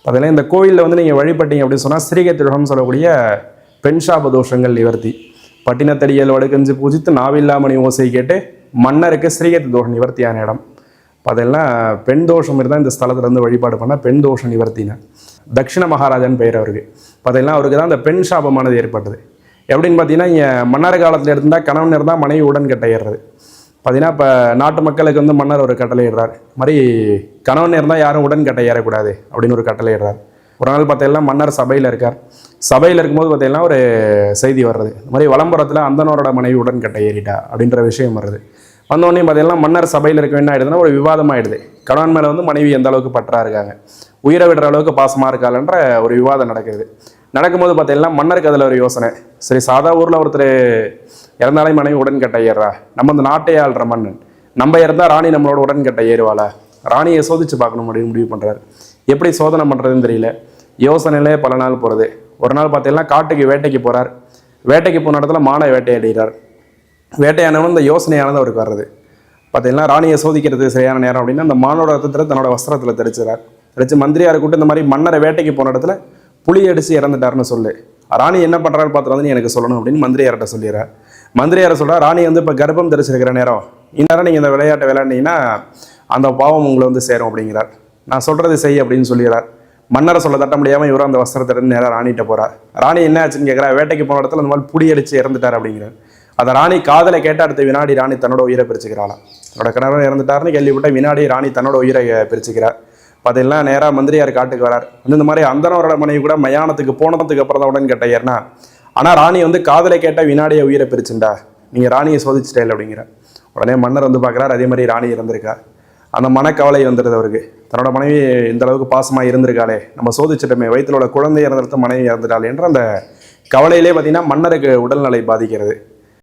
அதில் இந்த கோயிலில் வந்து நீங்கள் வழிபட்டீங்க அப்படின்னு சொன்னால் ஸ்ரீகத்திரகம் சொல்லக்கூடிய பெண் சாப தோஷங்கள் நிவர்த்தி. பட்டினத்தடியல் வடுக்கஞ்சு பூஜித்து நாவில்லாமணி ஓசை கேட்டு மன்னருக்கு ஸ்ரீகத்தி தோஷம் நிவர்த்தியான இடம். அதெல்லாம் பெண் தோஷம் இருந்தால் இந்த ஸ்தலத்தில் வந்து வழிபாடு பண்ணால் பெண் தோஷம் நிவர்த்தின. தட்சிண மகாராஜன் பெயர் அவருக்கு. அதெல்லாம் அவருக்கு தான் அந்த பெண் சாபமானது ஏற்பட்டது. எப்படின்னு பார்த்தீங்கன்னா இங்கே மன்னர் காலத்தில் எடுத்தால் கணவன் இருந்தால் மனைவி உடன் கட்டையிடுறது. பார்த்தீங்கன்னா இப்போ நாட்டு மக்களுக்கு வந்து மன்னர் ஒரு கட்டளை இடுறார், மாதிரி கணவன் இருந்தால் யாரும் உடன் கட்டை ஏறக்கூடாது அப்படின்னு ஒரு கட்டளை இடுறார். ஒரு நாள் பார்த்தீங்கன்னா மன்னர் சபையில் இருக்கார். சபையில் இருக்கும்போது பார்த்தீங்கன்னா ஒரு செய்தி வர்றது, இந்த மாதிரி வலம்புறத்தில் அந்தனோரோட மனைவி உடன் கட்டை ஏறிட்டா அப்படின்ற விஷயம் வருது. வந்தோடனே பார்த்தீங்கன்னா மன்னர் சபையில் இருக்க என்ன ஆயிடுதுன்னா ஒரு விவாதமாகிடுது. கணவன் மேலே வந்து மனைவி எந்த அளவுக்கு பற்றா இருக்காங்க, உயிரை விடுற அளவுக்கு பாசமாக இருக்காளன்ற ஒரு விவாதம் நடக்குது. நடக்கும்போது பார்த்தீங்கன்னா மன்னருக்கு அதில் ஒரு யோசனை, சரி சாதா ஊரில் ஒருத்தர் இறந்தாலே மனைவி உடன்கட்டை ஏறுறா, நம்ம இந்த நாட்டையே ஆள்ற மன்னன், நம்ம இறந்தால் ராணி நம்மளோட உடன்கட்டை ஏறுவாளா, ராணியை சோதிச்சு பார்க்கணும் அப்படின்னு முடிவு பண்ணுறாரு. எப்படி சோதனை பண்ணுறதுன்னு தெரியல. யோசனையிலே பல நாள் போகிறது. ஒரு நாள் பார்த்தீங்கன்னா காட்டுக்கு வேட்டைக்கு போகிறார். வேட்டைக்கு போன இடத்துல மானை வேட்டையாடுகிறார். வேட்டையானவன் இந்த யோசனையானது அவருக்கு வர்றது. பார்த்தீங்கன்னா ராணியை சோதிக்கிறது சரியான நேரம் அப்படின்னு அந்த மானோட ரத்தத்தில் தன்னோட வஸ்திரத்தில் தெரிச்சுறார். தெரிச்சு மந்திரியாரை கூட்டு இந்த மாதிரி மன்னரை வேட்டைக்கு போன இடத்துல புளி அடித்து இறந்துட்டாருன்னு சொல்லு, ராணி என்ன பண்ணுறான்னு பார்த்துட்டு வந்து எனக்கு சொல்லணும் அப்படின்னு மந்திரியார்கிட்ட சொல்லிடுறார். மந்திரியாரை சொல்கிறார், ராணி வந்து இப்போ கர்ப்பம் தெரிச்சிருக்கிற நேரம், இந்நேரம் நீங்கள் இந்த விளையாட்டை விளையாண்டிங்கன்னா அந்த பாவம் உங்களை வந்து சேரும் அப்படிங்கிறார். நான் சொல்கிறது செய் அப்படின்னு சொல்லிடுறார். மன்னரை சொல்ல தட்ட முடியாமல் இவரும் அந்த வஸ்திரத்தை நேராக ராணிகிட்ட போகிறார். ராணி என்ன ஆச்சுன்னு கேட்குறா. வேட்டைக்கு போன இடத்துல இந்த மாதிரி புளி அடித்து இறந்துட்டார் அப்படிங்கிறார். அதை ராணி காதலை கேட்ட அடுத்த வினாடி ராணி தன்னோட உயிரை பிரிச்சுக்கிறாளாம். என்னோட கணவன் இறந்துட்டாருன்னு கேள்விப்பட்ட வினாடி ராணி தன்னோட உயிரை பிரிச்சுக்கிறார். அதெல்லாம் நேராக மந்திரியார் காட்டுக்கு வரார். வந்து இந்த மாதிரி அந்தனவரோட மனைவி கூட மயானத்துக்கு போனதுக்கு அப்புறம் தான் உடன் கேட்ட ஏறினா, ஆனால் ராணி வந்து காதலை கேட்ட வினாடியை உயிரை பிரிச்சுண்டா, நீங்கள் ராணியை சோதிச்சிட்டே அப்படிங்கிற. உடனே மன்னர் வந்து பார்க்குறாரு, அதே மாதிரி ராணி இறந்திருக்கா. அந்த மனக்கவலை வந்துடுது அவருக்கு. தன்னோட மனைவி இந்த அளவுக்கு பாசமாக இருந்திருக்காளே, நம்ம சோதிச்சிட்டோமே, வயிற்றிலோட குழந்தை இறந்துட்டு மனைவி இறந்துட்டாளே என்ற அந்த கவலையிலே பார்த்தீங்கன்னா மன்னருக்கு உடல்நிலை பாதிக்கிறது.